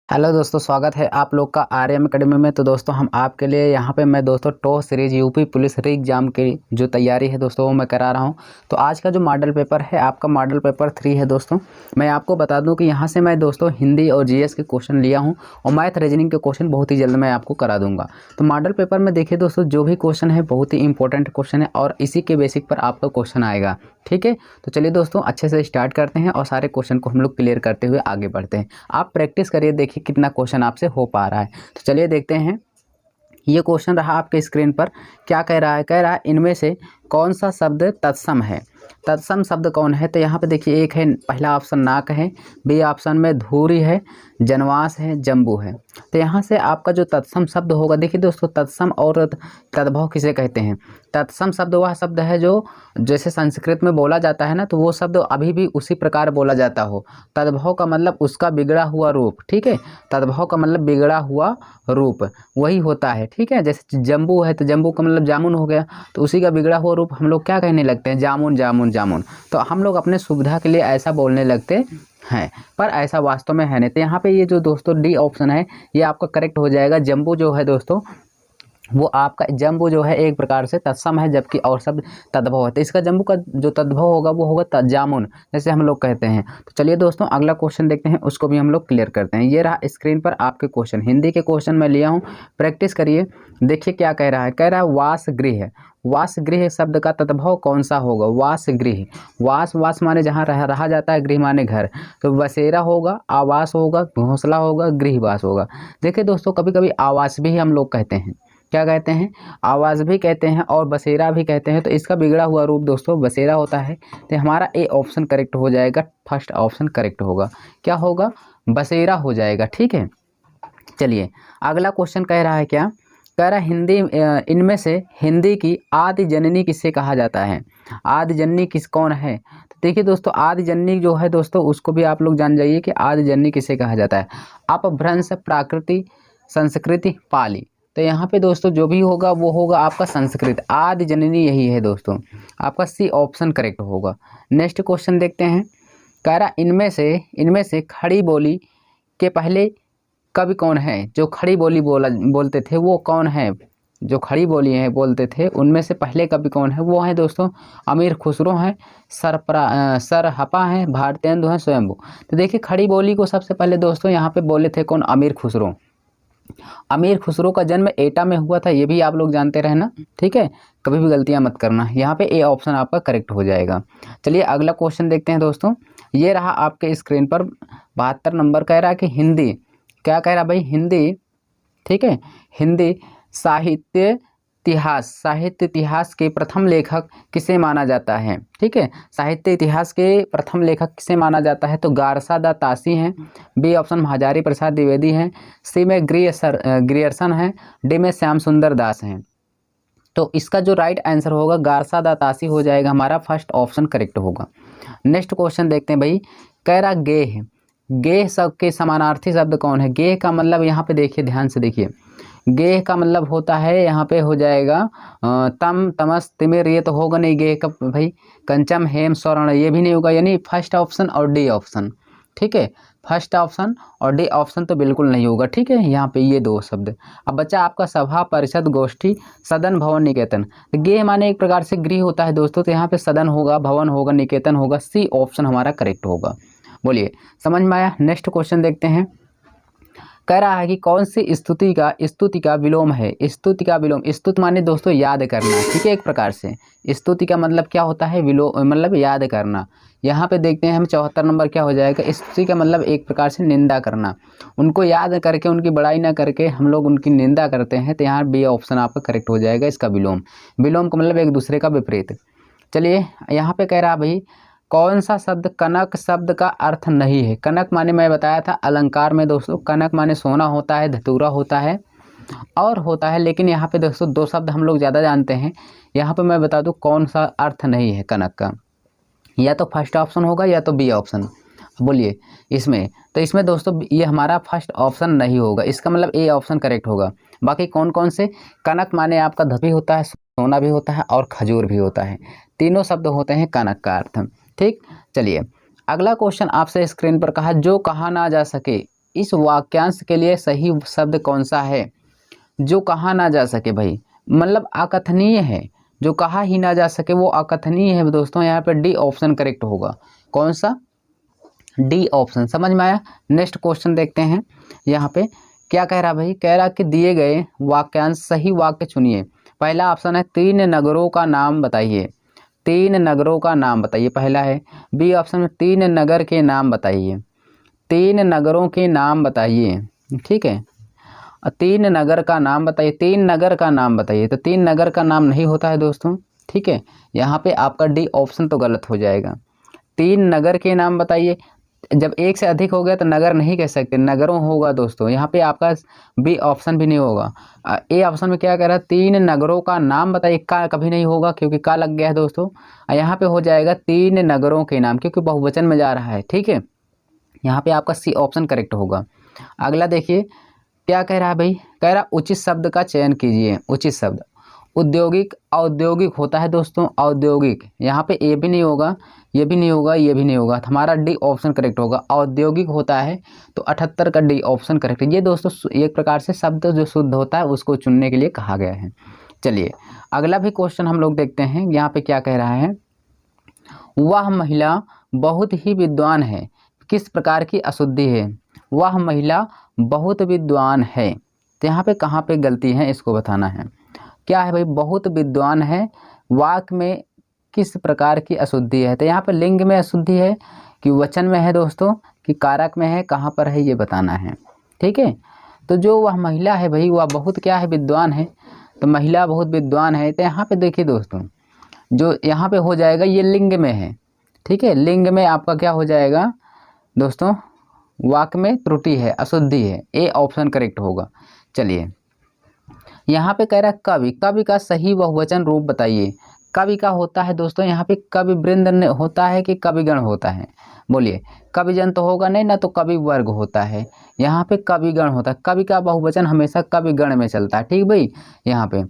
Hello दोस्तों, स्वागत है आप लोग का आर्यम एकेडमी में। तो दोस्तों हम आपके लिए यहाँ पे मैं दोस्तों टॉप सीरीज यूपी पुलिस री एग्ज़ाम की जो तैयारी है दोस्तों वो मैं करा रहा हूँ। तो आज का जो मॉडल पेपर है आपका मॉडल पेपर 3 है दोस्तों। मैं आपको बता दूं कि यहाँ से मैं दोस्तों हिंदी और जीएस के क्वेश्चन लिया हूँ और मैथ रीजनिंग के क्वेश्चन बहुत ही जल्द मैं आपको करा दूँगा। तो मॉडल पेपर में देखिए दोस्तों, जो भी क्वेश्चन है बहुत ही इंपॉर्टेंट क्वेश्चन है और इसी के बेसिक पर आपका क्वेश्चन आएगा। ठीक है, तो चलिए दोस्तों अच्छे से स्टार्ट करते हैं और सारे क्वेश्चन को हम लोग क्लियर करते हुए आगे बढ़ते हैं। आप प्रैक्टिस करिए, देखिए कितना क्वेश्चन आपसे हो पा रहा है। तो चलिए देखते हैं। ये क्वेश्चन रहा आपके स्क्रीन पर। क्या कह रहा है? कह रहा है इनमें से कौन सा शब्द तत्सम है। तत्सम शब्द कौन है? तो यहाँ पे देखिए, एक है पहला ऑप्शन नाक है, बी ऑप्शन में धूरी है, जनवास है, जम्बू है। तो यहाँ से आपका जो तत्सम शब्द होगा, देखिए दोस्तों तत्सम और तद्भव किसे कहते हैं? तत्सम शब्द वह शब्द है जो जैसे संस्कृत में बोला जाता है ना, तो वो शब्द अभी भी उसी प्रकार बोला जाता हो। तद्भव का मतलब उसका बिगड़ा हुआ रूप। ठीक है, तद्भव का मतलब बिगड़ा हुआ रूप वही होता है। ठीक है, जैसे जम्बू है तो जम्बू का मतलब जामुन हो गया, तो उसी का बिगड़ा हुआ रूप हम लोग क्या कहने लगते हैं? जामुन जामुन जामुन। तो हम लोग अपने सुविधा के लिए ऐसा बोलने लगते हैं, पर ऐसा वास्तव में है नहीं। तो यहाँ पे ये जो दोस्तों डी ऑप्शन है ये आपका करेक्ट हो जाएगा। जम्बू जो है दोस्तों, वो आपका जम्बू जो है एक प्रकार से तत्सम है, जबकि और शब्द तद्भव है। तो इसका जम्बू का जो तद्भव होगा वो होगा जामुन, जैसे हम लोग कहते हैं। तो चलिए दोस्तों अगला क्वेश्चन देखते हैं, उसको भी हम लोग क्लियर करते हैं। ये रहा स्क्रीन पर आपके क्वेश्चन, हिंदी के क्वेश्चन मैं लिया हूँ, प्रैक्टिस करिए। देखिए क्या कह रहा है? कह रहा है वासगृह। वासगृह शब्द का तद्भव कौन सा होगा? वासगृह। वास माने जहाँ रहा जाता है, गृह माने घर। तो बसेरा होगा, आवास होगा, घोंसला होगा, गृहवास होगा। देखिए दोस्तों, कभी कभी आवास भी हम लोग कहते हैं। क्या कहते हैं? आवाज़ भी कहते हैं और बसेरा भी कहते हैं। तो इसका बिगड़ा हुआ रूप दोस्तों बसेरा होता है। तो हमारा ए ऑप्शन करेक्ट हो जाएगा, फर्स्ट ऑप्शन करेक्ट होगा। क्या होगा? बसेरा हो जाएगा। ठीक है, चलिए अगला क्वेश्चन कह रहा है क्या? कह रहा है हिंदी इनमें से हिंदी की आदि जननी किसे कहा जाता है? आदि जननी किस कौन है? तो देखिए दोस्तों, आदि जननी जो है दोस्तों उसको भी आप लोग जान जाइए कि आदि जननी किसे कहा जाता है। अपभ्रंश, प्राकृति, संस्कृति, पाली। तो यहाँ पे दोस्तों जो भी होगा वो होगा आपका संस्कृत। आदि जननी यही है दोस्तों, आपका सी ऑप्शन करेक्ट होगा। नेक्स्ट क्वेश्चन देखते हैं। कह रहा इनमें से खड़ी बोली के पहले कवि कौन है? जो खड़ी बोली बोलते थे वो कौन है? जो खड़ी बोली है बोलते थे उनमें से पहले कवि कौन है? वो है दोस्तों अमीर खुसरो हैं, सरहपा हैं, भारतेंदु हैं, स्वयंभू। तो देखिए खड़ी बोली को सबसे पहले दोस्तों यहाँ पे बोले थे कौन? अमीर खुसरो। अमीर खुसरो का जन्म एटा में हुआ था, ये भी आप लोग जानते रहना। ठीक है, कभी भी गलतियां मत करना। यहाँ पे ए ऑप्शन आपका करेक्ट हो जाएगा। चलिए अगला क्वेश्चन देखते हैं दोस्तों। ये रहा आपके स्क्रीन पर 72 नंबर। कह रहा है कि हिंदी, क्या कह रहा भाई? हिंदी, ठीक है, हिंदी साहित्य इतिहास के प्रथम लेखक किसे माना जाता है? ठीक है, साहित्य इतिहास के प्रथम लेखक किसे माना जाता है? तो गारसा दा तासी हैं, बी ऑप्शन महाजारी प्रसाद द्विवेदी हैं, सी में ग्रियर्सन हैं, डी में श्याम सुंदर दास हैं। तो इसका जो राइट आंसर होगा गारसा दा तासी हो जाएगा, हमारा फर्स्ट ऑप्शन करेक्ट होगा। नेक्स्ट क्वेश्चन देखते हैं भाई। कह रहा गेह। गेह शब्द के समानार्थी शब्द कौन है? गेह का मतलब यहाँ पे देखिए, ध्यान से देखिए, गेह का मतलब होता है यहाँ पे हो जाएगा तम, तमस, तिमिर। ये तो होगा नहीं गेह का भाई। कंचम, हेम, स्वर्ण, ये भी नहीं होगा, यानी फर्स्ट ऑप्शन और डी ऑप्शन। ठीक है, फर्स्ट ऑप्शन और डी ऑप्शन तो बिल्कुल नहीं होगा। ठीक है, यहाँ पे ये दो शब्द। अब बच्चा आपका सभा, परिषद, गोष्ठी, सदन, भवन, निकेतन। तो गेह माने एक प्रकार से गृह होता है दोस्तों, तो यहाँ पे सदन होगा, भवन होगा, निकेतन होगा, सी ऑप्शन हमारा करेक्ट होगा। बोलिए समझ में आया? नेक्स्ट क्वेश्चन देखते हैं। कह रहा है कि कौन सी स्तुति का विलोम है? स्तुति का विलोम, स्तुति माने दोस्तों याद करना। ठीक है, एक प्रकार से स्तुति का मतलब क्या होता है? विलोम मतलब याद करना। यहाँ पे देखते हैं हम 74 नंबर क्या हो जाएगा? स्तुति का मतलब एक प्रकार से निंदा करना। उनको याद करके उनकी बड़ाई ना करके हम लोग उनकी निंदा करते हैं। तो यहाँ बी ऑप्शन आपका करेक्ट हो जाएगा, इसका विलोम। विलोम का मतलब एक दूसरे का विपरीत। चलिए यहाँ पे कह रहा भाई कौन सा शब्द कनक शब्द का अर्थ नहीं है? कनक माने मैं बताया था अलंकार में दोस्तों, कनक माने सोना होता है, धतूरा होता है और होता है। लेकिन यहाँ पे दोस्तों दो शब्द हम लोग ज़्यादा जानते हैं। यहाँ पे मैं बता दूँ कौन सा अर्थ नहीं है कनक का, या तो फर्स्ट ऑप्शन होगा या तो बी ऑप्शन। बोलिए इसमें, तो इसमें दोस्तों ये हमारा फर्स्ट ऑप्शन नहीं होगा, इसका मतलब ए ऑप्शन करेक्ट होगा। बाकी कौन कौन से? कनक माने आपका धत भी होता है, सोना भी होता है और खजूर भी होता है। तीनों शब्द होते हैं कनक का अर्थ। ठीक, चलिए अगला क्वेश्चन आपसे स्क्रीन पर कहा जो कहा ना जा सके इस वाक्यांश के लिए सही शब्द कौन सा है? जो कहा ना जा सके भाई, मतलब अकथनीय है, जो कहा ही ना जा सके वो अकथनीय है दोस्तों। यहाँ पे डी ऑप्शन करेक्ट होगा। कौन सा? D option. समझ में आया? नेक्स्ट क्वेश्चन देखते हैं। यहाँ पे क्या कह रहा भाई? कह रहा कि दिए गए वाक्यांश सही वाक्य चुनिए। पहला ऑप्शन है 3 नगरों का नाम बताइए। 3 नगरों का नाम बताइए, पहला है। बी ऑप्शन में 3 नगर के नाम बताइए। 3 नगरों के नाम बताइए, ठीक है। 3 नगर का नाम बताइए, 3 नगर का नाम बताइए। तो 3 नगर का नाम नहीं होता है दोस्तों, ठीक है। यहाँ पे आपका डी ऑप्शन तो गलत हो जाएगा। 3 नगर के नाम बताइए। जब एक से अधिक हो गया तो नगर नहीं कह सकते, नगरों होगा दोस्तों। यहाँ पे आपका बी ऑप्शन भी नहीं होगा। ए ऑप्शन में क्या कह रहा है? 3 नगरों का नाम बताइए। का कभी नहीं होगा क्योंकि का लग गया है दोस्तों। यहाँ पे हो जाएगा 3 नगरों के नाम, क्योंकि बहुवचन में जा रहा है, ठीक है। यहाँ पे आपका सी ऑप्शन करेक्ट होगा। अगला देखिए क्या कह रहा है भाई? कह रहा उचित शब्द का चयन कीजिए। उचित शब्द औद्योगिक, औद्योगिक होता है दोस्तों, औद्योगिक। यहाँ पे ए भी नहीं होगा, ये भी नहीं होगा, ये भी नहीं होगा। हमारा डी ऑप्शन करेक्ट होगा। औद्योगिक होता है तो 78 का डी ऑप्शन करेक्ट है। ये दोस्तों एक प्रकार से शब्द जो शुद्ध होता है उसको चुनने के लिए कहा गया है। चलिए अगला भी क्वेश्चन हम लोग देखते हैं। यहाँ पे क्या कह रहा है? वह महिला बहुत ही विद्वान है, किस प्रकार की अशुद्धि है? वह महिला बहुत विद्वान है, तो यहाँ पे कहाँ पे गलती है इसको बताना है। क्या है भाई? बहुत विद्वान है, वाक्य में किस प्रकार की अशुद्धि है? तो यहाँ पे लिंग में अशुद्धि है कि वचन में है दोस्तों, कि कारक में है, कहाँ पर है ये बताना है, ठीक है। तो जो वह महिला है भाई, वह बहुत क्या है? विद्वान है। तो महिला बहुत विद्वान है, तो यहाँ पे देखिए दोस्तों, जो यहाँ पे हो जाएगा ये लिंग में है, ठीक है। लिंग में आपका क्या हो जाएगा दोस्तों? वाक्य में त्रुटि है, अशुद्धि है। ए ऑप्शन करेक्ट होगा। चलिए यहाँ पे कह रहा है कवि, कवि का सही बहुवचन रूप बताइए। कवि का होता है दोस्तों यहाँ पे कवि वृंद होता है कि कविगण होता है? बोलिए, कविजन तो होगा नहीं ना, तो कवि वर्ग होता है। यहाँ पे कविगण होता है। कवि का बहुवचन हमेशा कविगण में चलता है, ठीक भाई। यहाँ पे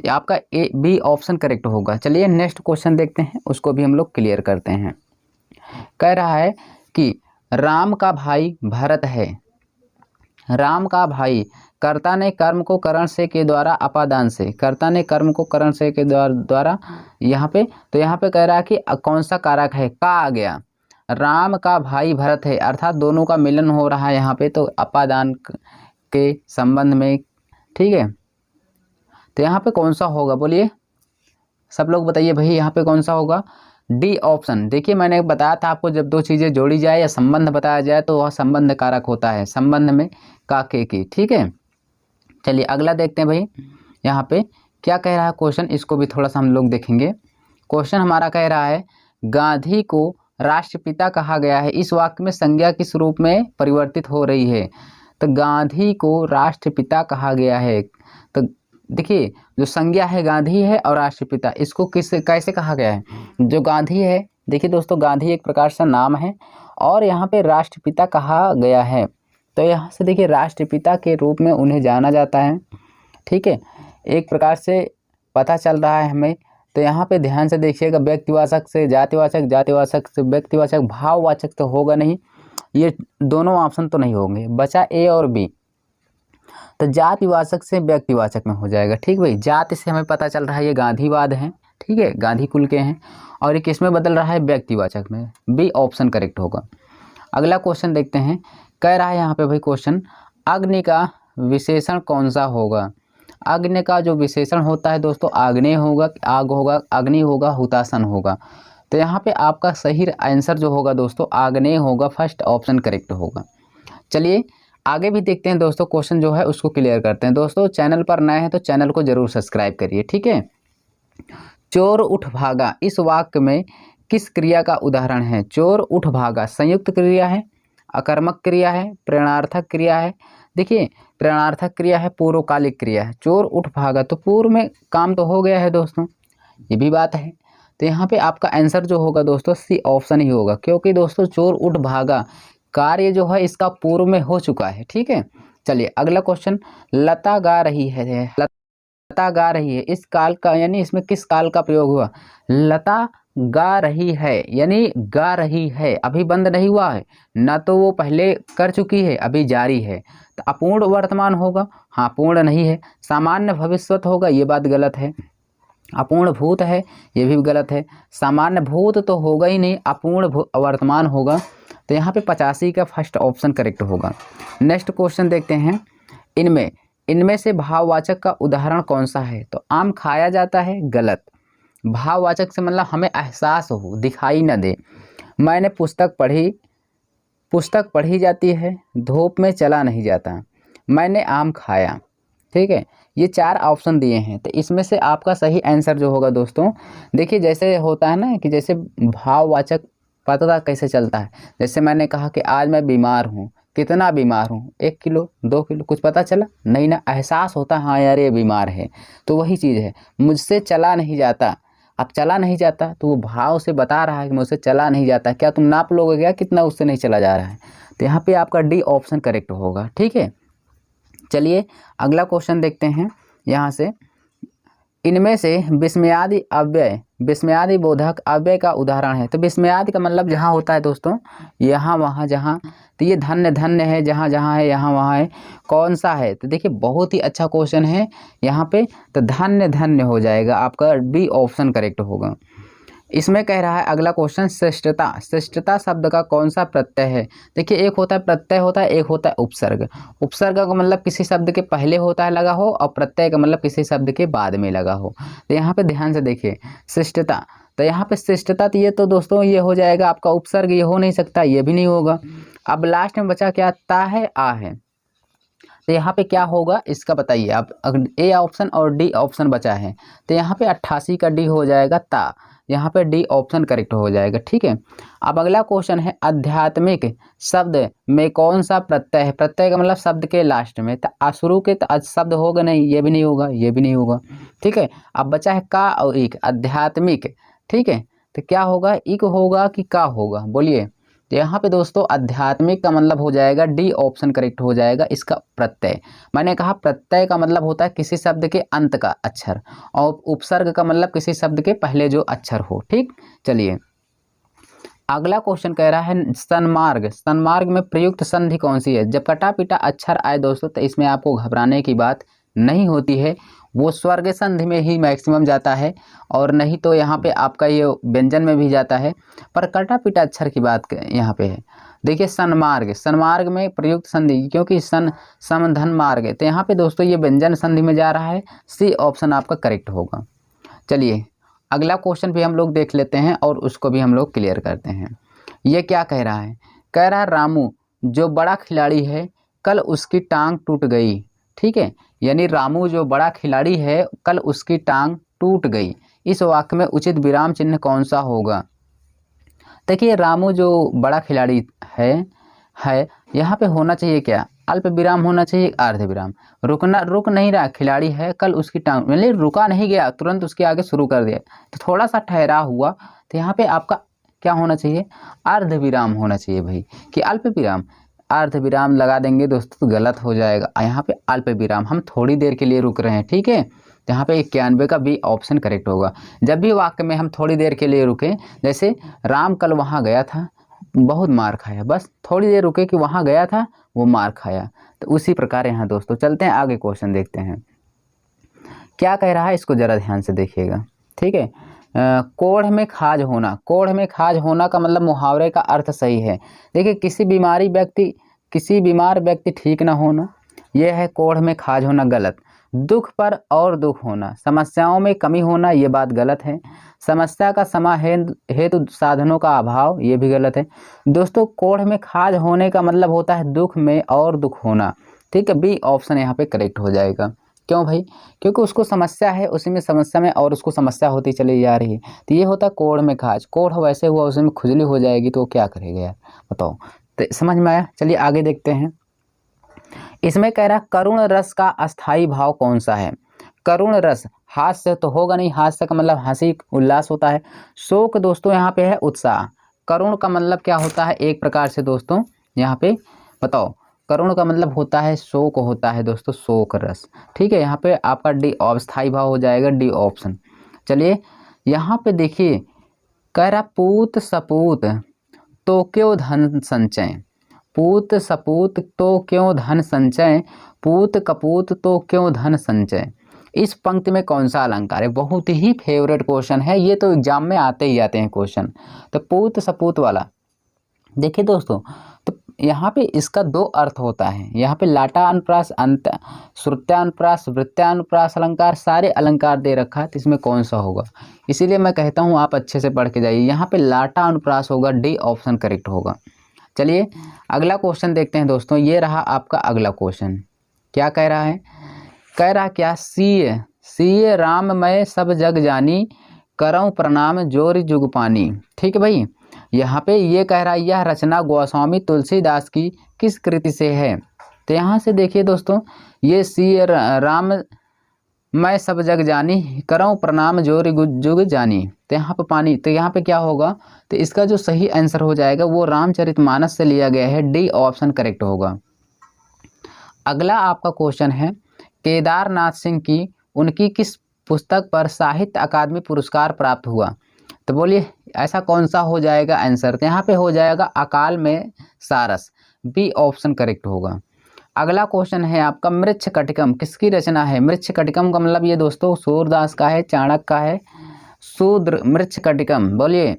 आपका ए बी ऑप्शन करेक्ट होगा। चलिए नेक्स्ट क्वेश्चन देखते हैं, उसको भी हम लोग क्लियर करते हैं। कह रहा है कि राम का भाई भरत है। राम का भाई, कर्ता ने कर्म को करण से के द्वारा अपादान से, कर्ता ने कर्म को करण से के द्वारा यहाँ पे, तो यहाँ पे कह रहा है कि कौन सा कारक है? का आ गया। राम का भाई भरत है, अर्थात दोनों का मिलन हो रहा है यहाँ पे, तो अपादान के संबंध में, ठीक है। तो यहाँ पे कौन सा होगा? बोलिए सब लोग बताइए भाई, यहाँ पे कौन सा होगा? D option. देखिए मैंने बताया था आपको, जब दो चीज़ें जोड़ी जाए या संबंध बताया जाए तो वह संबंध कारक होता है, संबंध में काके की, ठीक है। चलिए अगला देखते हैं भाई। यहाँ पे क्या कह रहा है क्वेश्चन, इसको भी थोड़ा सा हम लोग देखेंगे। क्वेश्चन हमारा कह रहा है गांधी को राष्ट्रपिता कहा गया है, इस वाक्य में संज्ञा किस रूप में परिवर्तित हो रही है? तो गांधी को राष्ट्रपिता कहा गया है। तो देखिए जो संज्ञा है गांधी है और राष्ट्रपिता, इसको किस कैसे कहा गया है? जो गांधी है, देखिए दोस्तों गांधी एक प्रकार से नाम है और यहाँ पे राष्ट्रपिता कहा गया है, तो यहाँ से देखिए राष्ट्रपिता के रूप में उन्हें जाना जाता है, ठीक है। एक प्रकार से पता चल रहा है हमें। तो यहाँ पे ध्यान से देखिएगा, व्यक्तिवाचक से जातिवाचक, जातिवाचक से व्यक्तिवाचक, भाववाचक तो होगा नहीं, ये दोनों ऑप्शन तो नहीं होंगे, बचा ए और बी। तो जातिवाचक से व्यक्तिवाचक में हो जाएगा, ठीक भाई। जाति से हमें पता चल रहा है ये गांधीवाद है, ठीक है, गांधी कुल के हैं, और ये किस में बदल रहा है? व्यक्तिवाचक में। बी ऑप्शन करेक्ट होगा। अगला क्वेश्चन देखते हैं। कह रहा है यहाँ पे भाई क्वेश्चन, अग्नि का विशेषण कौन सा होगा? अग्नि का जो विशेषण होता है दोस्तों, आग्नेय होगा, आग होगा, अग्नि होगा, हुतासन होगा। तो यहाँ पे आपका सही आंसर जो होगा दोस्तों आग्नेय होगा, फर्स्ट ऑप्शन करेक्ट होगा। चलिए आगे भी देखते हैं दोस्तों, क्वेश्चन जो है उसको क्लियर करते हैं। दोस्तों चैनल पर नए हैं तो चैनल को जरूर सब्सक्राइब करिए, ठीक है। चोर उठ भागा, इस वाक्य में किस क्रिया का उदाहरण है? चोर उठ भागा संयुक्त क्रिया है, अकर्मक क्रिया है, प्रेरणार्थक क्रिया है? देखिए प्रेरणार्थक क्रिया है, पूर्वकालिक क्रिया है। चोर उठ भागा तो पूर्व में काम तो हो गया है दोस्तों, ये भी बात है। तो यहाँ पे आपका आंसर जो होगा दोस्तों सी ऑप्शन ही होगा, क्योंकि दोस्तों चोर उठ भागा कार्य जो है इसका पूर्व में हो चुका है, ठीक है। चलिए अगला क्वेश्चन, लता गा रही है, लता गा रही है, इस काल का यानी इसमें किस काल का प्रयोग हुआ? लता गा रही है, यानी गा रही है, अभी बंद नहीं हुआ है ना, तो वो पहले कर चुकी है, अभी जारी है, तो अपूर्ण वर्तमान होगा। हाँ, पूर्ण नहीं है। सामान्य भविष्यत होगा, ये बात गलत है। अपूर्ण भूत है, ये भी गलत है। सामान्य भूत तो होगा ही नहीं, अपूर्ण वर्तमान होगा। तो यहाँ पे 85 का फर्स्ट ऑप्शन करेक्ट होगा। नेक्स्ट क्वेश्चन देखते हैं। इनमें इनमें से भाववाचक का उदाहरण कौन सा है? तो आम खाया जाता है, गलत। भाववाचक से मतलब हमें एहसास हो, दिखाई न दे। मैंने पुस्तक पढ़ी जाती है, धूप में चला नहीं जाता, मैंने आम खाया। ठीक है, ये 4 ऑप्शन दिए हैं, तो इसमें से आपका सही आंसर जो होगा दोस्तों, देखिए जैसे होता है ना कि जैसे भाववाचक पता कैसे चलता है। जैसे मैंने कहा कि आज मैं बीमार हूँ, कितना बीमार हूँ, 1 किलो 2 किलो, कुछ पता चला नहीं ना, एहसास होता है हाँ यार ये बीमार है। तो वही चीज़ है, मुझसे चला नहीं जाता। अब चला नहीं जाता तो वो भाव से बता रहा है कि मुझसे चला नहीं जाता, क्या तुम नाप लोगे क्या कितना उससे नहीं चला जा रहा है? तो यहाँ पे आपका डी ऑप्शन करेक्ट होगा। ठीक है, चलिए अगला क्वेश्चन देखते हैं यहाँ से। इनमें से विस्मयादि अव्यय, विस्मयादि बोधक अव्यय का उदाहरण है। तो विस्मयादि का मतलब जहाँ होता है दोस्तों, यहाँ वहाँ जहाँ, तो ये धन्य धन्य है, जहाँ जहाँ है, यहाँ वहाँ है, कौन सा है? तो देखिए बहुत ही अच्छा क्वेश्चन है यहाँ पे, तो धन्य धन्य हो जाएगा, आपका बी ऑप्शन करेक्ट होगा। इसमें कह रहा है अगला क्वेश्चन, श्रेष्ठता। श्रेष्ठता शब्द का कौन सा प्रत्यय है? देखिए एक होता है प्रत्यय होता है, एक होता है उपसर्ग। उपसर्ग का मतलब किसी शब्द के पहले होता है लगा हो, और प्रत्यय का मतलब किसी शब्द के बाद में लगा हो। तो यहाँ पे ध्यान से देखिए श्रेष्ठता, तो यहाँ पे श्रेष्ठता, तो ये तो दोस्तों ये हो जाएगा आपका उपसर्ग, ये हो नहीं सकता, ये भी नहीं होगा। अब लास्ट में बचा क्या? ता है, आ है। तो यहाँ पे क्या होगा इसका बताइए आप। ए ऑप्शन और डी ऑप्शन बचा है, तो यहाँ पे 88 का डी हो जाएगा ता, यहाँ पे डी ऑप्शन करेक्ट हो जाएगा। ठीक है, अब अगला क्वेश्चन है, आध्यात्मिक शब्द में कौन सा प्रत्यय है? प्रत्यय का मतलब शब्द के लास्ट में, तो शुरू के तो शब्द होगा नहीं, ये भी नहीं होगा, ये भी नहीं होगा। ठीक है, अब बचा है का और इक, आध्यात्मिक। ठीक है, तो क्या होगा, इक होगा कि का होगा, बोलिए। तो यहाँ पे दोस्तों आध्यात्मिक का मतलब हो जाएगा डी ऑप्शन करेक्ट हो जाएगा, इसका प्रत्यय। मैंने कहा प्रत्यय का मतलब होता है किसी शब्द के अंत का अक्षर, और उपसर्ग का मतलब किसी शब्द के पहले जो अक्षर हो। ठीक, चलिए अगला क्वेश्चन कह रहा है, सन्मार्ग। सन्मार्ग में प्रयुक्त संधि कौन सी है? जब कटा पिटा अक्षर आए दोस्तों, तो इसमें आपको घबराने की बात नहीं होती है, वो स्वर्ग संधि में ही मैक्सिमम जाता है, और नहीं तो यहाँ पे आपका ये व्यंजन में भी जाता है, पर कटा पिटा अक्षर की बात यहाँ पे है। देखिए सन्मार्ग, सन्मार्ग में प्रयुक्त संधि, क्योंकि सन सम धन मार्ग है, तो यहाँ पे दोस्तों ये व्यंजन संधि में जा रहा है, सी ऑप्शन आपका करेक्ट होगा। चलिए अगला क्वेश्चन भी हम लोग देख लेते हैं और उसको भी हम लोग क्लियर करते हैं। ये क्या कह रहा है? कह रहा है रामू जो बड़ा खिलाड़ी है, कल उसकी टांग टूट गई। ठीक है, यानी रामू जो बड़ा खिलाड़ी है, कल उसकी टांग टूट गई। इस वाक्य में उचित विराम चिन्ह कौन सा होगा? देखिए रामू जो बड़ा खिलाड़ी है यहाँ पे होना चाहिए क्या? अल्प विराम होना चाहिए, अर्ध विराम। रुक नहीं रहा, खिलाड़ी है, कल उसकी टांग, मतलब रुका नहीं गया, तुरंत उसके आगे शुरू कर दिया, तो थोड़ा सा ठहरा हुआ, तो यहाँ पे आपका क्या होना चाहिए? अर्ध विराम होना चाहिए भाई, कि अल्प विराम। अर्ध विराम लगा देंगे दोस्तों तो गलत हो जाएगा, यहाँ पे अल्प विराम, हम थोड़ी देर के लिए रुक रहे हैं। ठीक है, यहाँ पे 91 का बी ऑप्शन करेक्ट होगा। जब भी वाक्य में हम थोड़ी देर के लिए रुके, जैसे राम कल वहाँ गया था, बहुत मार खाया, बस थोड़ी देर रुके कि वहाँ गया था, वो मार खाया, तो उसी प्रकार यहाँ दोस्तों चलते हैं आगे, क्वेश्चन देखते हैं क्या कह रहा है, इसको जरा ध्यान से देखिएगा। ठीक है, कोढ़ में खाज होना। कोढ़ में खाज होना का मतलब मुहावरे का अर्थ सही है। देखिए किसी बीमार व्यक्ति ठीक ना होना, यह है कोढ़ में खाज होना, गलत। दुख पर और दुख होना, समस्याओं में कमी होना, ये बात गलत है। समस्या का हेतु साधनों का अभाव, ये भी गलत है। दोस्तों कोढ़ में खाज होने का मतलब होता है दुख में और दुख होना। ठीक है, बी ऑप्शन यहाँ पे करेक्ट हो जाएगा। क्यों भाई? क्योंकि उसको समस्या है, उसी में समस्या में और उसको समस्या होती चली जा रही है, तो ये होता है कोढ़ में खाज। कोढ़ वैसे हुआ उसमें खुजली हो जाएगी, तो वो क्या करेगा यार, बताओ। तो समझ में आया? चलिए आगे देखते हैं। इसमें कह रहा करुण रस का अस्थाई भाव कौन सा है? करुण रस हास्य तो होगा नहीं, हास्य का मतलब हंसी उल्लास होता है। शोक दोस्तों यहाँ पे है उत्साह। करुण का मतलब क्या होता है एक प्रकार से दोस्तों, यहाँ पे बताओ। करुण का मतलब होता है शोक, होता है दोस्तों शोक रस। ठीक है, यहाँ पे आपका डी अस्थाई भाव हो जाएगा, डी ऑप्शन। चलिए यहाँ पे देखिए कह रहा पूत सपूत तो क्यों धन संचय, पूत सपूत तो क्यों धन संचय, पूत कपूत तो क्यों धन संचय। इस पंक्ति में कौन सा अलंकार है? बहुत ही फेवरेट क्वेश्चन है, ये तो एग्जाम में आते ही आते हैं क्वेश्चन। तो पूत सपूत वाला देखिए दोस्तों, तो यहाँ पे इसका दो अर्थ होता है। यहाँ पे लाटा अनुप्रास, अंत श्रुत्यानुप्रास, वृत्यानुप्रास अलंकार, सारे अलंकार दे रखा है, तो इसमें कौन सा होगा? इसीलिए मैं कहता हूँ आप अच्छे से पढ़ के जाइए। यहाँ पे लाटा अनुप्रास होगा, डी ऑप्शन करेक्ट होगा। चलिए अगला क्वेश्चन देखते हैं दोस्तों। ये रहा आपका अगला क्वेश्चन। क्या कह रहा है? कह रहा क्या, सीय सीय राम मैं सब जग जानी, करऊँ प्रणाम जोर जुग पानी। ठीक है भाई, यहाँ पे ये कह रहा है यह रचना गोस्वामी तुलसीदास की किस कृति से है? तो यहाँ से देखिए दोस्तों, ये सीय राम मैं सब जग जानी, करऊँ प्रणाम जोर जुग जानी, तो यहाँ पे पानी, तो यहाँ पे क्या होगा? तो इसका जो सही आंसर हो जाएगा वो रामचरितमानस से लिया गया है, डी ऑप्शन करेक्ट होगा। अगला आपका क्वेश्चन है, केदारनाथ सिंह की उनकी किस पुस्तक पर साहित्य अकादमी पुरस्कार प्राप्त हुआ? तो बोलिए ऐसा कौन सा हो जाएगा आंसर? तो यहाँ पे हो जाएगा अकाल में सारस, बी ऑप्शन करेक्ट होगा। अगला क्वेश्चन है आपका, मृच्छ कटिकम किसकी रचना है? मृच्छ कटिकम का मतलब ये दोस्तों सूरदास का है, चाणक्य का है। शूद्र मृच्छ कटिकम, बोलिए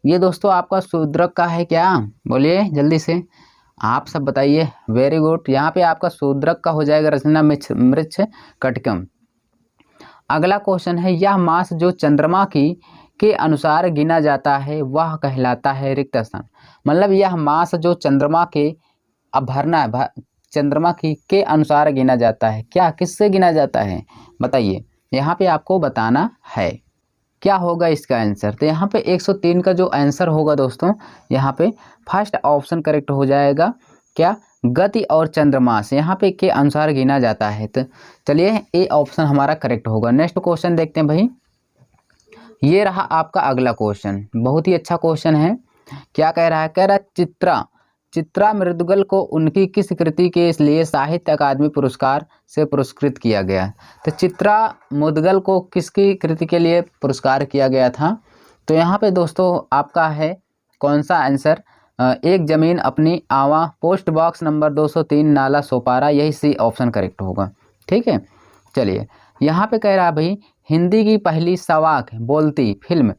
ये दोस्तों आपका शूद्रक का है क्या? बोलिए जल्दी से, आप सब बताइए। वेरी गुड, यहाँ पे आपका शूद्रक का हो जाएगा रचना मृच्छ कटिकम। अगला क्वेश्चन है, यह मास जो चंद्रमा की के अनुसार गिना जाता है वह कहलाता है रिक्त स्थान। मतलब यह मास जो चंद्रमा के, अब भरना है, चंद्रमा की के अनुसार गिना जाता है, क्या किससे गिना जाता है बताइए? यहाँ पे आपको बताना है क्या होगा इसका आंसर। तो यहाँ पे 103 का जो आंसर होगा दोस्तों, यहाँ पे फर्स्ट ऑप्शन करेक्ट हो जाएगा। क्या? गति और चंद्रमास यहाँ पे के अनुसार गिना जाता है। तो चलिए ए ऑप्शन हमारा करेक्ट होगा। नेक्स्ट क्वेश्चन देखते हैं भाई। ये रहा आपका अगला क्वेश्चन, बहुत ही अच्छा क्वेश्चन है। क्या कह रहा है? कह रहा है चित्रा मृदुगल को उनकी किस कृति के लिए साहित्य अकादमी पुरस्कार से पुरस्कृत किया गया? तो चित्रा मुदगल को किसकी कृति के लिए पुरस्कार किया गया था? तो यहाँ पे दोस्तों आपका है कौन सा आंसर? एक जमीन अपनी आवा, post box number 203 Nala Sopara, यही सी ऑप्शन करेक्ट होगा। ठीक है, चलिए यहाँ पे कह रहा है भाई, हिंदी की पहली सवाक बोलती फिल्म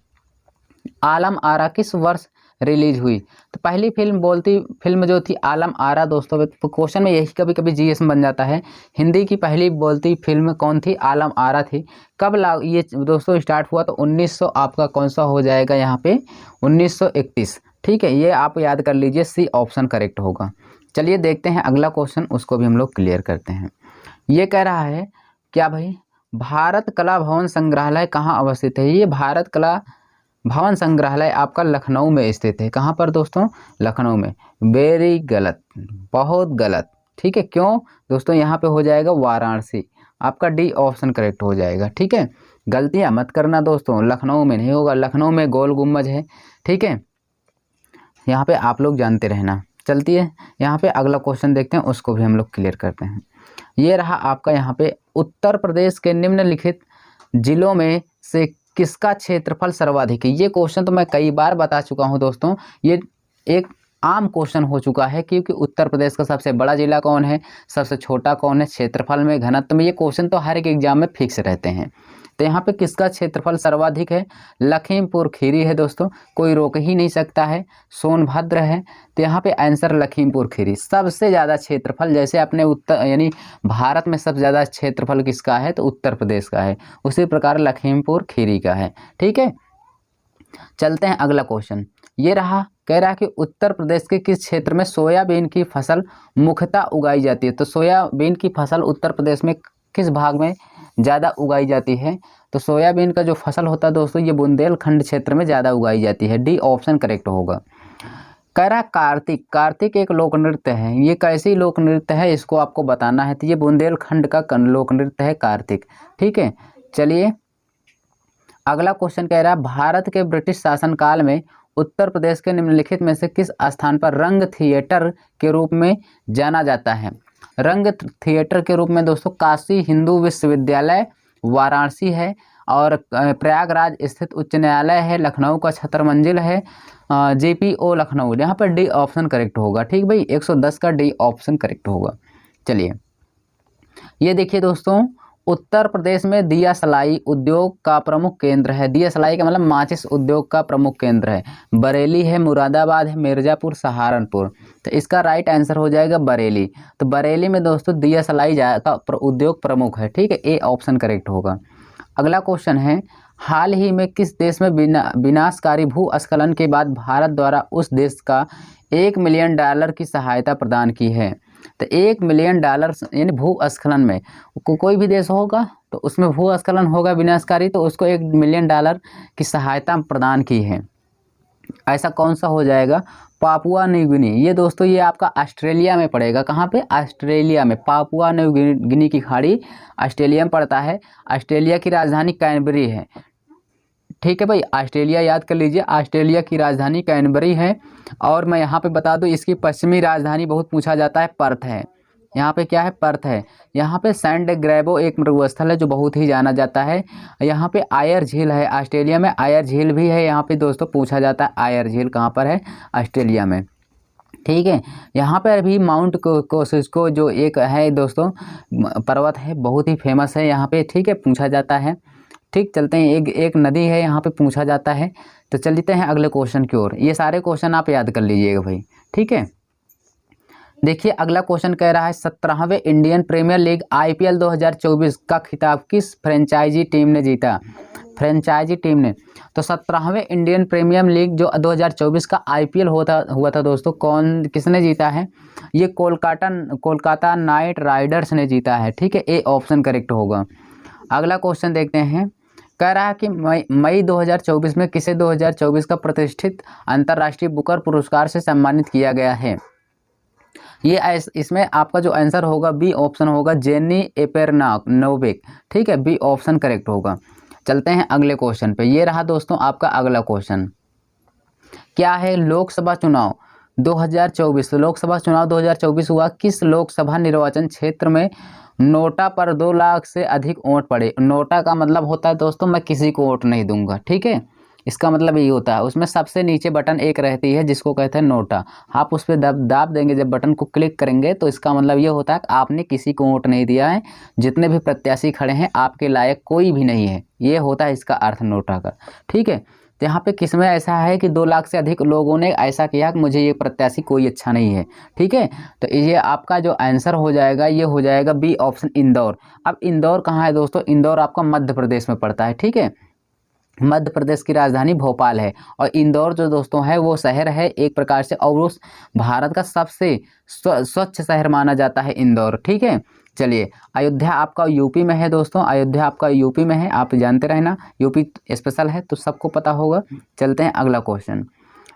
आलम आरा किस वर्ष रिलीज हुई? तो पहली फिल्म बोलती फिल्म जो थी आलम आरा दोस्तों, क्वेश्चन में यही कभी कभी जीएस में बन जाता है। हिंदी की पहली बोलती फिल्म कौन थी? आलम आरा थी। कब ये दोस्तों स्टार्ट हुआ? तो 1900 आपका कौन सा हो जाएगा यहाँ पे? 1931। ठीक है, ये आप याद कर लीजिए, सी ऑप्शन करेक्ट होगा। चलिए देखते हैं अगला क्वेश्चन, उसको भी हम लोग क्लियर करते हैं। ये कह रहा है क्या भाई, भारत कला भवन संग्रहालय कहाँ अवस्थित है? ये भारत कला भवन संग्रहालय आपका लखनऊ में स्थित है। कहाँ पर दोस्तों? लखनऊ में। वेरी गलत, बहुत गलत। ठीक है, क्यों दोस्तों? यहाँ पे हो जाएगा वाराणसी, आपका डी ऑप्शन करेक्ट हो जाएगा। ठीक है, गलतियाँ मत करना दोस्तों, लखनऊ में नहीं होगा, लखनऊ में गोल गुम्बज है। ठीक है, यहाँ पे आप लोग जानते रहना। चलती है यहाँ पे अगला क्वेश्चन देखते हैं, उसको भी हम लोग क्लियर करते हैं। ये रहा आपका यहाँ पे, उत्तर प्रदेश के निम्नलिखित जिलों में से किसका क्षेत्रफल सर्वाधिक है? ये क्वेश्चन तो मैं कई बार बता चुका हूँ दोस्तों, ये एक आम क्वेश्चन हो चुका है, क्योंकि उत्तर प्रदेश का सबसे बड़ा जिला कौन है, सबसे छोटा कौन है, क्षेत्रफल में, घनत्व में, ये क्वेश्चन तो हर एक एग्जाम में फिक्स रहते हैं। तो यहाँ पे किसका क्षेत्रफल सर्वाधिक है? लखीमपुर खीरी है दोस्तों, कोई रोक ही नहीं सकता है। सोनभद्र है, तो यहाँ पे आंसर लखीमपुर खीरी। सबसे ज़्यादा क्षेत्रफल, जैसे अपने उत्तर यानी भारत में सबसे ज़्यादा क्षेत्रफल किसका है? तो उत्तर प्रदेश का है, उसी प्रकार लखीमपुर खीरी का है। ठीक है, चलते हैं अगला क्वेश्चन। ये रहा, कह रहा है कि उत्तर प्रदेश के किस क्षेत्र में सोयाबीन की फसल मुख्यतः उगाई जाती है? तो सोयाबीन की फसल उत्तर प्रदेश में किस भाग में ज़्यादा उगाई जाती है? तो सोयाबीन का जो फसल होता है दोस्तों, ये बुंदेलखंड क्षेत्र में ज़्यादा उगाई जाती है, डी ऑप्शन करेक्ट होगा। कह रहा कार्तिक, कार्तिक एक लोक नृत्य है, ये कैसी लोक नृत्य है इसको आपको बताना है। तो ये बुंदेलखंड का लोक नृत्य है कार्तिक। ठीक है, चलिए अगला क्वेश्चन कह रहा है, भारत के ब्रिटिश शासनकाल में उत्तर प्रदेश के निम्नलिखित में से किस स्थान पर रंग थिएटर के रूप में जाना जाता है? रंग थिएटर के रूप में दोस्तों काशी हिंदू विश्वविद्यालय वाराणसी है, और प्रयागराज स्थित उच्च न्यायालय है, लखनऊ का छतर मंजिल है, JPO लखनऊ। यहाँ पर डी ऑप्शन करेक्ट होगा। ठीक भाई, 110 का डी ऑप्शन करेक्ट होगा। चलिए ये देखिए दोस्तों, उत्तर प्रदेश में दिया सलाई उद्योग का प्रमुख केंद्र है। दिया सलाई का मतलब माचिस उद्योग का प्रमुख केंद्र है। बरेली है, मुरादाबाद है, मिर्ज़ापुर, सहारनपुर। तो इसका राइट आंसर हो जाएगा बरेली। तो बरेली में दोस्तों दिया सलाई का उद्योग प्रमुख है। ठीक है, ए ऑप्शन करेक्ट होगा। अगला क्वेश्चन है, हाल ही में किस देश में विनाशकारी भूस्खलन के बाद भारत द्वारा उस देश का $1 मिलियन की सहायता प्रदान की है। तो $1 मिलियन यानी भूस्खलन में कोई भी देश होगा तो उसमें भूस्खलन होगा विनाशकारी, तो उसको $1 मिलियन की सहायता प्रदान की है। ऐसा कौन सा हो जाएगा? Papua New Guinea. ये दोस्तों ये आपका ऑस्ट्रेलिया में पड़ेगा। कहाँ पे? ऑस्ट्रेलिया में। पापुआ न्यू गिनी की खाड़ी ऑस्ट्रेलिया में पड़ता है। ऑस्ट्रेलिया की राजधानी कैनबरी है। ठीक है भाई, ऑस्ट्रेलिया याद कर लीजिए, ऑस्ट्रेलिया की राजधानी कैनबरी है। और मैं यहाँ पे बता दूँ, इसकी पश्चिमी राजधानी बहुत पूछा जाता है, पर्थ है। यहाँ पे क्या है? पर्थ है। यहाँ पे सैंड ग्रैबो एक मृगस्थल है जो बहुत ही जाना जाता है। यहाँ पे आयर झील है, ऑस्ट्रेलिया में आयर झील भी है। यहाँ पे दोस्तों पूछा जाता है आयर झील कहाँ पर है? ऑस्ट्रेलिया में। ठीक है, यहाँ पर भी माउंट कोसिस्को जो एक है दोस्तों पर्वत है, बहुत ही फेमस है यहाँ पे। ठीक है, पूछा जाता है। ठीक, चलते हैं, एक नदी है यहाँ पे पूछा जाता है। तो चलते हैं अगले क्वेश्चन की ओर। ये सारे क्वेश्चन आप याद कर लीजिएगा भाई। ठीक है, देखिए अगला क्वेश्चन कह रहा है 17वें इंडियन प्रीमियर लीग IPL 2024 का खिताब किस फ्रेंचाइजी टीम ने जीता? फ्रेंचाइजी टीम ने। तो 17वें इंडियन प्रीमियर लीग जो 2024 का IPL हुआ था दोस्तों, किसने जीता है? ये कोलकाता नाइट राइडर्स ने जीता है। ठीक है, ए ऑप्शन करेक्ट होगा। अगला क्वेश्चन देखते हैं, कह रहा है कि मई 2024 में किसे 2024 का प्रतिष्ठित अंतर्राष्ट्रीय बुकर पुरस्कार से सम्मानित किया गया है? ये इसमें आपका जो आंसर होगा बी ऑप्शन होगा, जेनी एपेरनोविक। ठीक है, बी ऑप्शन करेक्ट होगा। चलते हैं अगले क्वेश्चन पे। ये रहा दोस्तों आपका अगला क्वेश्चन, क्या है? लोकसभा चुनाव 2024। लोकसभा चुनाव 2024 हुआ, किस लोकसभा निर्वाचन क्षेत्र में नोटा पर 2 लाख से अधिक वोट पड़े? नोटा का मतलब होता है दोस्तों मैं किसी को वोट नहीं दूंगा। ठीक है, इसका मतलब यही होता है। उसमें सबसे नीचे बटन एक रहती है जिसको कहते हैं नोटा। आप उस पर दाब देंगे, जब बटन को क्लिक करेंगे तो इसका मतलब ये होता है कि आपने किसी को वोट नहीं दिया है। जितने भी प्रत्याशी खड़े हैं आपके लायक कोई भी नहीं है, ये होता है इसका अर्थ नोटा का। ठीक है, तो यहाँ पे किसमें ऐसा है कि 2 लाख से अधिक लोगों ने ऐसा किया कि मुझे ये प्रत्याशी कोई अच्छा नहीं है। ठीक है, तो ये आपका जो आंसर हो जाएगा ये हो जाएगा बी ऑप्शन, इंदौर। अब इंदौर कहाँ है दोस्तों? इंदौर आपका मध्य प्रदेश में पड़ता है। ठीक है, मध्य प्रदेश की राजधानी भोपाल है। और इंदौर जो दोस्तों है वो शहर है एक प्रकार से, और उस भारत का सबसे स्वच्छ शहर माना जाता है इंदौर। ठीक है, चलिए अयोध्या आपका यूपी में है दोस्तों। अयोध्या आपका यूपी में है, आप जानते रहना, यूपी स्पेशल है तो सबको पता होगा। चलते हैं अगला क्वेश्चन।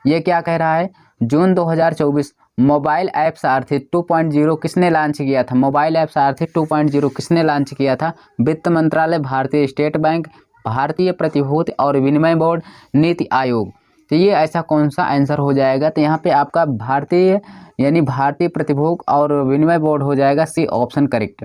ये क्या कह रहा है? जून 2024 मोबाइल ऐप सारथी 2.0 किसने लॉन्च किया था? मोबाइल ऐप सारथी 2.0 किसने लॉन्च किया था? वित्त मंत्रालय, भारतीय स्टेट बैंक, भारतीय प्रतिभूति और विनिमय बोर्ड, नीति आयोग। तो ये ऐसा कौन सा आंसर हो जाएगा? तो यहाँ पे आपका भारतीय यानी भारतीय प्रतिभूति और विनिमय बोर्ड हो जाएगा, सी ऑप्शन करेक्ट।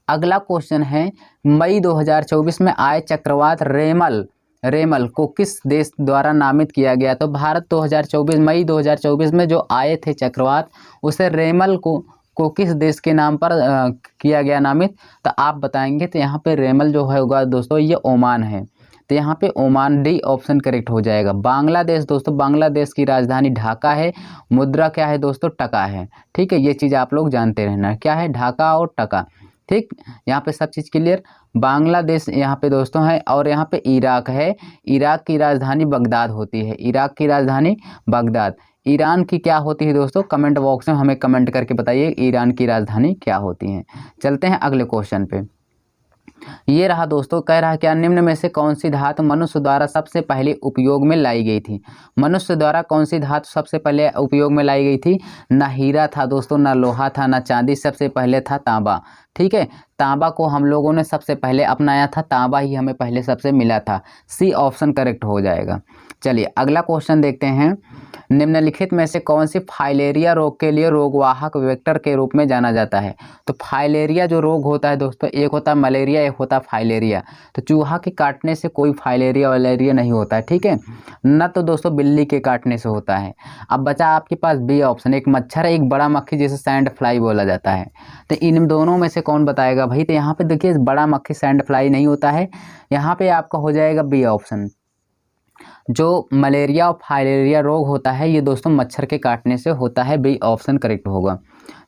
अगला क्वेश्चन है, मई 2024 में आए चक्रवात रेमल को किस देश द्वारा नामित किया गया? तो भारत 2024 मई 2024 में जो आए थे चक्रवात, उसे रेमल को किस देश के नाम पर किया गया नामित? तो आप बताएंगे। तो यहाँ पे रेमल जो होगा दोस्तों ये ओमान है। तो यहाँ पे ओमान, डी ऑप्शन करेक्ट हो जाएगा। बांग्लादेश दोस्तों, बांग्लादेश की राजधानी ढाका है। मुद्रा क्या है दोस्तों? टका है। ठीक है, ये चीज़ आप लोग जानते रहना, क्या है? ढाका और टका। ठीक, यहाँ पे सब चीज़ क्लियर। बांग्लादेश यहाँ पे दोस्तों है, और यहाँ पे इराक है। इराक की राजधानी बगदाद होती है। इराक की राजधानी बगदाद। ईरान की क्या होती है दोस्तों? कमेंट बॉक्स में हमें कमेंट करके बताइए ईरान की राजधानी क्या होती है। चलते हैं अगले क्वेश्चन पे। ये रहा दोस्तों, कह रहा है क्या निम्न में से कौन सी धातु मनुष्य द्वारा सबसे पहले उपयोग में लाई गई थी? मनुष्य द्वारा कौन सी धातु सबसे पहले उपयोग में लाई गई थी? ना हीरा था दोस्तों, ना लोहा था, ना चांदी, सबसे पहले था तांबा। ठीक है, तांबा को हम लोगों ने सबसे पहले अपनाया था, तांबा ही हमें पहले सबसे मिला था। सी ऑप्शन करेक्ट हो जाएगा। चलिए अगला क्वेश्चन देखते हैं। निम्नलिखित में से कौन सी फाइलेरिया रोग के लिए रोगवाहक वेक्टर के रूप में जाना जाता है? तो फाइलेरिया जो रोग होता है दोस्तों, एक होता है मलेरिया, एक होता है फाइलेरिया। तो चूहा के काटने से कोई फाइलेरिया वालेरिया नहीं होता है, ठीक है ना। तो दोस्तों बिल्ली के काटने से होता है। अब बचा आपके पास बी ऑप्शन, एक मच्छर है, एक बड़ा मक्खी जिसे सैंड फ्लाई बोला जाता है। तो इन दोनों में से कौन बताएगा भाई? तो यहाँ पे देखिए बड़ा मक्खी सैंड फ्लाई नहीं होता है, यहाँ पे आपका हो जाएगा बी ऑप्शन। जो मलेरिया और फाइलेरिया रोग होता है ये दोस्तों मच्छर के काटने से होता है, बी ऑप्शन करेक्ट होगा।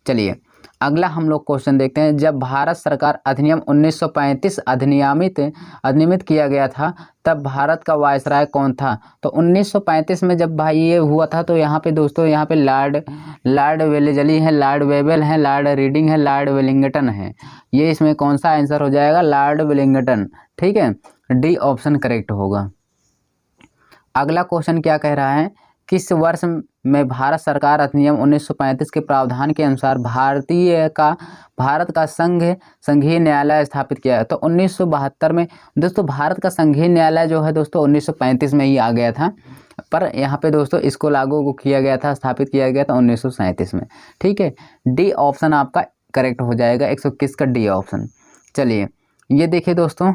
चलिए अगला हम लोग क्वेश्चन देखते हैं। जब भारत सरकार अधिनियम 1935 अधिनियमित किया गया था तब भारत का वायसराय कौन था? तो 1935 में जब भाई ये हुआ था तो यहाँ पे दोस्तों यहाँ पे लॉर्ड वेलेजली है, लॉर्ड वेबल है, लॉर्ड रीडिंग है, लॉर्ड वेलिंगटन है। ये इसमें कौन सा आंसर हो जाएगा? लॉर्ड वेलिंगटन, ठीक है, डी ऑप्शन करेक्ट होगा। अगला क्वेश्चन क्या कह रहा है? किस वर्ष में भारत सरकार अधिनियम 1935 के प्रावधान के अनुसार भारत का संघीय न्यायालय स्थापित किया? तो 1972 में दोस्तों भारत का संघीय न्यायालय जो है दोस्तों 1935 में ही आ गया था, पर यहाँ पे दोस्तों इसको लागू किया गया था, स्थापित किया गया था 1937 में, ठीक है। डी ऑप्शन आपका करेक्ट हो जाएगा, 121 का डी ऑप्शन। चलिए ये देखिए दोस्तों,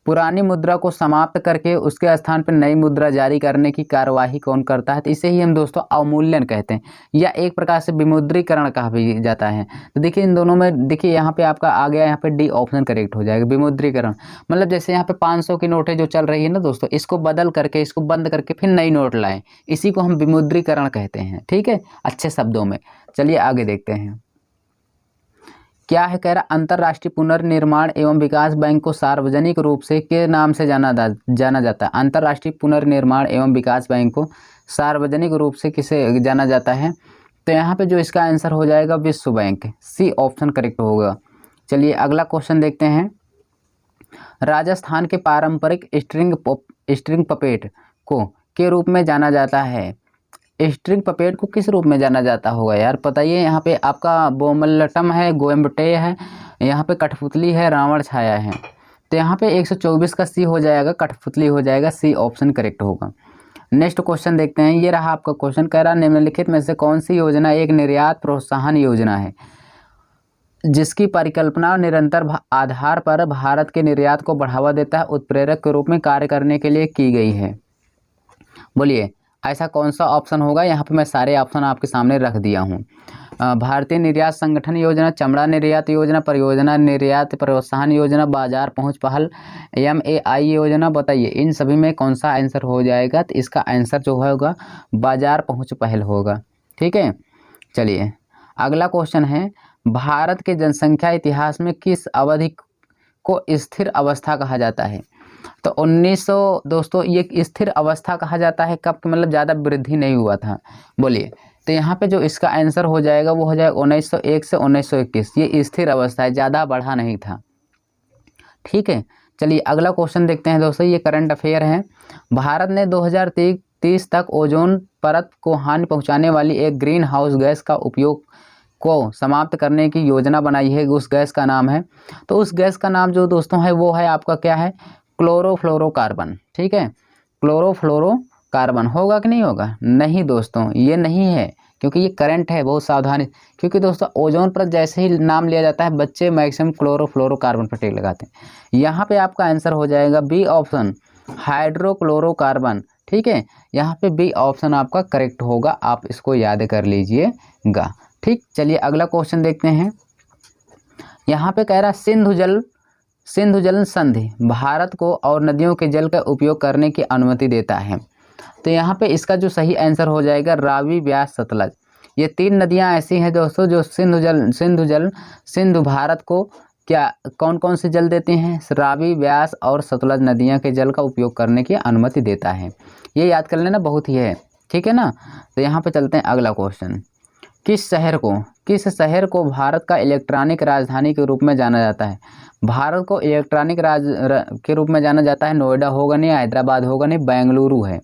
पुरानी मुद्रा को समाप्त करके उसके स्थान पर नई मुद्रा जारी करने की कार्यवाही कौन करता है? तो इसे ही हम दोस्तों अवमूल्यन कहते हैं, या एक प्रकार से विमुद्रीकरण कहा भी जाता है। तो देखिए इन दोनों में देखिए यहाँ पे आपका आ गया, यहाँ पे डी ऑप्शन करेक्ट हो जाएगा, विमुद्रीकरण। मतलब जैसे यहाँ पे 500 की नोटें जो चल रही है ना दोस्तों, इसको बदल करके, इसको बंद करके फिर नई नोट लाएं, इसी को हम विमुद्रीकरण कहते हैं, ठीक है, अच्छे शब्दों में। चलिए आगे देखते हैं क्या है, कह रहा अंतर्राष्ट्रीय पुनर्निर्माण एवं विकास बैंक को सार्वजनिक रूप से के नाम से जाना जाता है? अंतर्राष्ट्रीय पुनर्निर्माण एवं विकास बैंक को सार्वजनिक रूप से किसे जाना जाता है? तो यहाँ पे जो इसका आंसर हो जाएगा विश्व बैंक, सी ऑप्शन करेक्ट होगा। चलिए अगला क्वेश्चन देखते हैं। राजस्थान के पारंपरिक स्ट्रिंग पपेट को के रूप में जाना जाता है? स्ट्रिंग पपेट को किस रूप में जाना जाता होगा यार, बताइए। यहाँ पे आपका बोमल्लटम है, गोएम्बटे है, यहाँ पे कठपुतली है, रावण छाया है। तो यहाँ पे 124 का सी हो जाएगा, कठपुतली हो जाएगा, सी ऑप्शन करेक्ट होगा। नेक्स्ट क्वेश्चन देखते हैं। ये रहा आपका क्वेश्चन, कह रहा निम्नलिखित में से कौन सी योजना एक निर्यात प्रोत्साहन योजना है जिसकी परिकल्पना निरंतर आधार पर भारत के निर्यात को बढ़ावा देता है, उत्प्रेरक के रूप में कार्य करने के लिए की गई है? बोलिए ऐसा कौन सा ऑप्शन होगा? यहाँ पे मैं सारे ऑप्शन आपके सामने रख दिया हूँ। भारतीय निर्यात संगठन योजना, चमड़ा निर्यात योजना, परियोजना निर्यात प्रोत्साहन योजना, बाजार पहुँच पहल, MAI योजना। बताइए इन सभी में कौन सा आंसर हो जाएगा? तो इसका आंसर जो होगा बाजार पहुँच पहल होगा, ठीक है। चलिए अगला क्वेश्चन है, भारत के जनसंख्या इतिहास में किस अवधि को स्थिर अवस्था कहा जाता है? तो 1900 दोस्तों ये स्थिर अवस्था कहा जाता है कब? मतलब ज़्यादा वृद्धि नहीं हुआ था। बोलिए तो यहाँ पे जो इसका आंसर हो जाएगा वो हो जाएगा 1901 से 1921, ये स्थिर अवस्था है, ज़्यादा बढ़ा नहीं था, ठीक है। चलिए अगला क्वेश्चन देखते हैं दोस्तों, ये करंट अफेयर है। भारत ने 2030 तक ओजोन परत को हानि पहुँचाने वाली एक ग्रीन हाउस गैस का उपयोग को समाप्त करने की योजना बनाई है, उस गैस का नाम है। तो उस गैस का नाम जो दोस्तों है वो है आपका क्या है? क्लोरोफ्लोरोकार्बन, ठीक है। क्लोरोफ्लोरोकार्बन होगा कि नहीं होगा? नहीं दोस्तों ये नहीं है, क्योंकि ये करंट है, बहुत सावधानी, क्योंकि दोस्तों ओजोन पर जैसे ही नाम लिया जाता है बच्चे मैक्सिमम क्लोरोफ्लोरोकार्बन पर टिक लगाते हैं। यहाँ पे आपका आंसर हो जाएगा बी ऑप्शन, हाइड्रोक्लोरोकार्बन, ठीक है। यहाँ पे बी ऑप्शन आपका करेक्ट होगा, आप इसको याद कर लीजिएगा, ठीक। चलिए अगला क्वेश्चन देखते हैं। यहाँ पे कह रहा सिंधु जल संधि भारत को और नदियों के जल का उपयोग करने की अनुमति देता है। तो यहाँ पे इसका जो सही आंसर हो जाएगा रावी, ब्यास, सतलज। ये 3 नदियाँ ऐसी हैं दोस्तों जो सिंधु भारत को क्या कौन कौन से जल देती हैं? रावी, ब्यास और सतलज नदियाँ के जल का उपयोग करने की अनुमति देता है। ये याद कर लेना, बहुत ही है, ठीक है ना। तो यहाँ पे चलते हैं अगला क्वेश्चन। किस शहर को भारत का इलेक्ट्रॉनिक राजधानी के रूप में जाना जाता है? भारत को इलेक्ट्रॉनिक के रूप में जाना जाता है। नोएडा होगा नहीं, हैदराबाद होगा नहीं, बेंगलुरु है।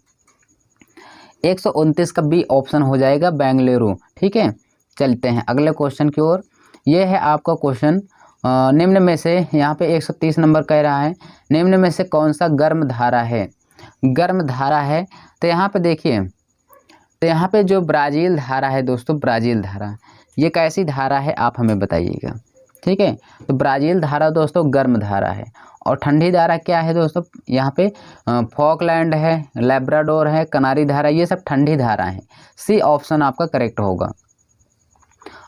129 का बी ऑप्शन हो जाएगा, बेंगलुरु, ठीक है। चलते हैं अगले क्वेश्चन की ओर। ये है आपका क्वेश्चन, निम्न में से यहाँ पे 130 नंबर कह रहा है, निम्न में से कौन सा गर्म धारा है? गर्म धारा है तो यहाँ पे देखिए, तो यहाँ पे जो ब्राज़ील धारा है दोस्तों, ब्राज़ील धारा ये कैसी धारा है आप हमें बताइएगा। ठीक है, तो ब्राज़ील धारा दोस्तों गर्म धारा है। और ठंडी धारा क्या है दोस्तों? यहाँ पे फॉकलैंड है, लैब्राडोर है, कनारी धारा, ये सब ठंडी धारा है। सी ऑप्शन आपका करेक्ट होगा।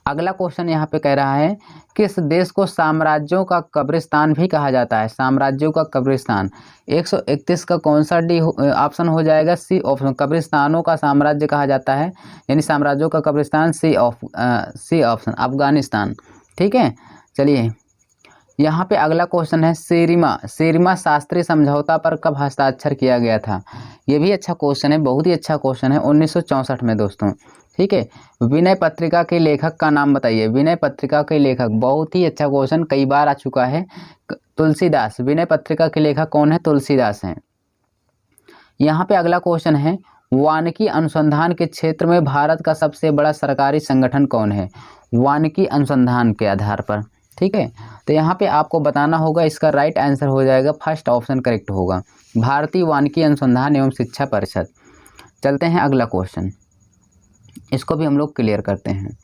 अगला क्वेश्चन यहाँ पे कह रहा है, किस देश को साम्राज्यों का कब्रिस्तान भी कहा जाता है? साम्राज्यों का कब्रिस्तान 131 का कौन सा डी ऑप्शन हो जाएगा? C option. कब्रिस्तानों का साम्राज्य कहा जाता है, यानी साम्राज्यों का कब्रिस्तान सी ऑप्शन, अफगानिस्तान। ठीक है, चलिए यहाँ पे अगला क्वेश्चन है, सेरिमा शास्त्री समझौता पर कब हस्ताक्षर किया गया था? ये भी अच्छा क्वेश्चन है, बहुत ही अच्छा क्वेश्चन है, 1964 में दोस्तों। ठीक है, विनय पत्रिका के लेखक का नाम बताइए। विनय पत्रिका के लेखक, बहुत ही अच्छा क्वेश्चन, कई बार आ चुका है। तुलसीदास। विनय पत्रिका के लेखक कौन है? तुलसीदास हैं। यहाँ पे अगला क्वेश्चन है, वानिकी अनुसंधान के क्षेत्र में भारत का सबसे बड़ा सरकारी संगठन कौन है? वानिकी अनुसंधान के आधार पर। ठीक है, तो यहाँ पे आपको बताना होगा, इसका राइट आंसर हो जाएगा फर्स्ट ऑप्शन करेक्ट होगा, भारतीय वानिकी अनुसंधान एवं शिक्षा परिषद। चलते हैं अगला क्वेश्चन, इसको भी हम लोग क्लियर करते हैं।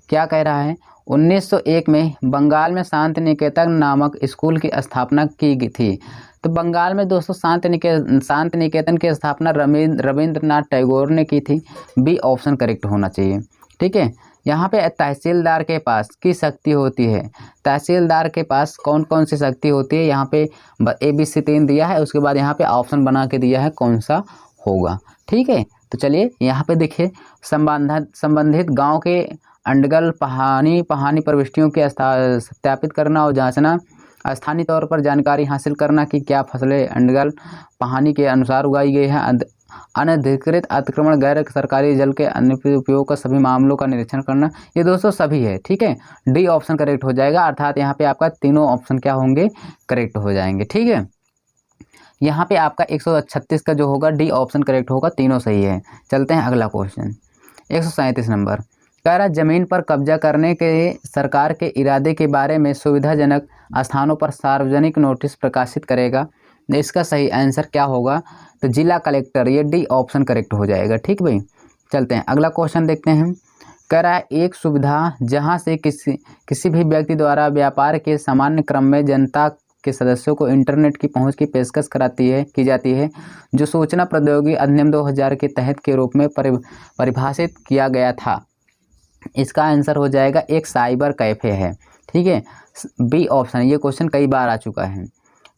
क्या कह रहा है? 1901 में बंगाल में शांति निकेतन नामक स्कूल की स्थापना की गई थी। तो बंगाल में दोस्तों शांति निकेतन की स्थापना रविंद्रनाथ टैगोर ने की थी। बी ऑप्शन करेक्ट होना चाहिए। ठीक है, यहाँ पे तहसीलदार के पास की शक्ति होती है? तहसीलदार के पास कौन कौन सी शक्ति होती है? यहाँ पे ABC 3 दिया है, उसके बाद यहाँ पे ऑप्शन बना के दिया है कौन सा होगा। ठीक है, तो चलिए यहाँ पे देखिए, संबंधित गांव के अंडगल पहानी प्रविष्टियों के सत्यापित करना और जांचना, स्थानीय तौर पर जानकारी हासिल करना कि क्या फसलें अंडगल पहानी के अनुसार उगाई गई है, अनधिकृत अतिक्रमण, गैर सरकारी जल के अन्य उपयोग का सभी मामलों का निरीक्षण करना, ये दोस्तों सभी है। ठीक है, डी ऑप्शन करेक्ट हो जाएगा, अर्थात यहाँ पे आपका तीनों ऑप्शन क्या होंगे? करेक्ट हो जाएंगे। ठीक है, यहाँ पे आपका 136 का जो होगा डी ऑप्शन करेक्ट होगा, तीनों सही है। चलते हैं अगला क्वेश्चन, 137 नंबर कह रहा, जमीन पर कब्जा करने के सरकार के इरादे के बारे में सुविधाजनक स्थानों पर सार्वजनिक नोटिस प्रकाशित करेगा। इसका सही आंसर क्या होगा? तो जिला कलेक्टर, ये डी ऑप्शन करेक्ट हो जाएगा। ठीक भाई, चलते हैं अगला क्वेश्चन देखते हैं। कह रहा है, एक सुविधा जहां से किसी भी व्यक्ति द्वारा व्यापार के सामान्य क्रम में जनता के सदस्यों को इंटरनेट की पहुंच की पेशकश की जाती है, जो सूचना प्रौद्योगिकी अधिनियम 2000 के तहत के रूप में परिभाषित किया गया था। इसका आंसर हो जाएगा एक साइबर कैफ़े है। ठीक है, बी ऑप्शन। ये क्वेश्चन कई बार आ चुका है।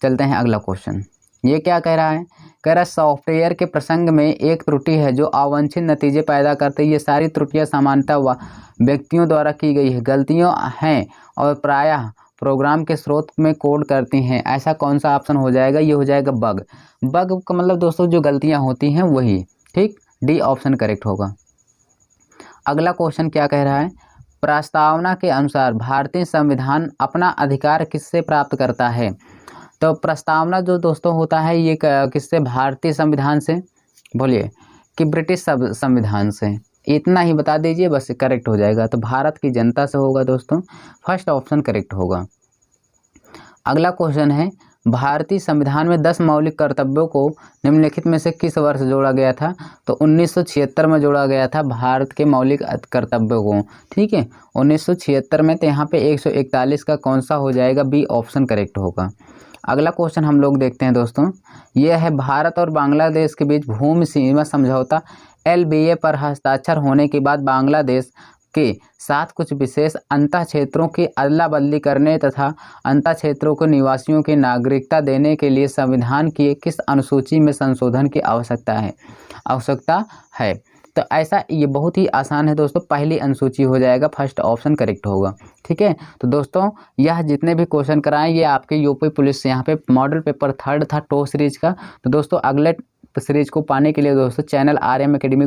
चलते हैं अगला क्वेश्चन, ये क्या कह रहा है? कह रहा है, सॉफ्टवेयर के प्रसंग में एक त्रुटि है जो अवांछित नतीजे पैदा करती है। ये सारी त्रुटियां सामान्यतः व्यक्तियों द्वारा की गई है गलतियों हैं और प्रायः प्रोग्राम के स्रोत में कोड करती हैं। ऐसा कौन सा ऑप्शन हो जाएगा? ये हो जाएगा बग। बग का मतलब दोस्तों जो गलतियां होती हैं वही। ठीक, डी ऑप्शन करेक्ट होगा। अगला क्वेश्चन क्या कह रहा है? प्रस्तावना के अनुसार भारतीय संविधान अपना अधिकार किससे प्राप्त करता है? तो प्रस्तावना जो दोस्तों होता है ये किससे? भारतीय संविधान से, बोलिए, कि ब्रिटिश संविधान से? इतना ही बता दीजिए बस, करेक्ट हो जाएगा। तो भारत की जनता से होगा दोस्तों, फर्स्ट ऑप्शन करेक्ट होगा। अगला क्वेश्चन है, भारतीय संविधान में 10 मौलिक कर्तव्यों को निम्नलिखित में से किस वर्ष जोड़ा गया था? तो 1976 में जोड़ा गया था भारत के मौलिक कर्तव्यों को। ठीक है, 1976 में। तो यहाँ पे 141 का कौन सा हो जाएगा? बी ऑप्शन करेक्ट होगा। अगला क्वेश्चन हम लोग देखते हैं दोस्तों, यह है, भारत और बांग्लादेश के बीच भूमि सीमा समझौता LBA पर हस्ताक्षर होने के बाद बांग्लादेश के साथ कुछ विशेष अंतः क्षेत्रों की अदला बदली करने तथा अंतः क्षेत्रों को निवासियों की नागरिकता देने के लिए संविधान की किस अनुसूची में संशोधन की आवश्यकता है? तो ऐसा, ये बहुत ही आसान है दोस्तों, पहली अनुसूची हो जाएगा, फर्स्ट ऑप्शन करेक्ट होगा। ठीक है, तो दोस्तों यह जितने भी क्वेश्चन कराएं ये आपके यूपी पुलिस से यहाँ पे मॉडल पेपर 3 था टो सीरीज का। तो दोस्तों अगले सीरीज को पाने के लिए दोस्तों चैनल RM अकेडमी को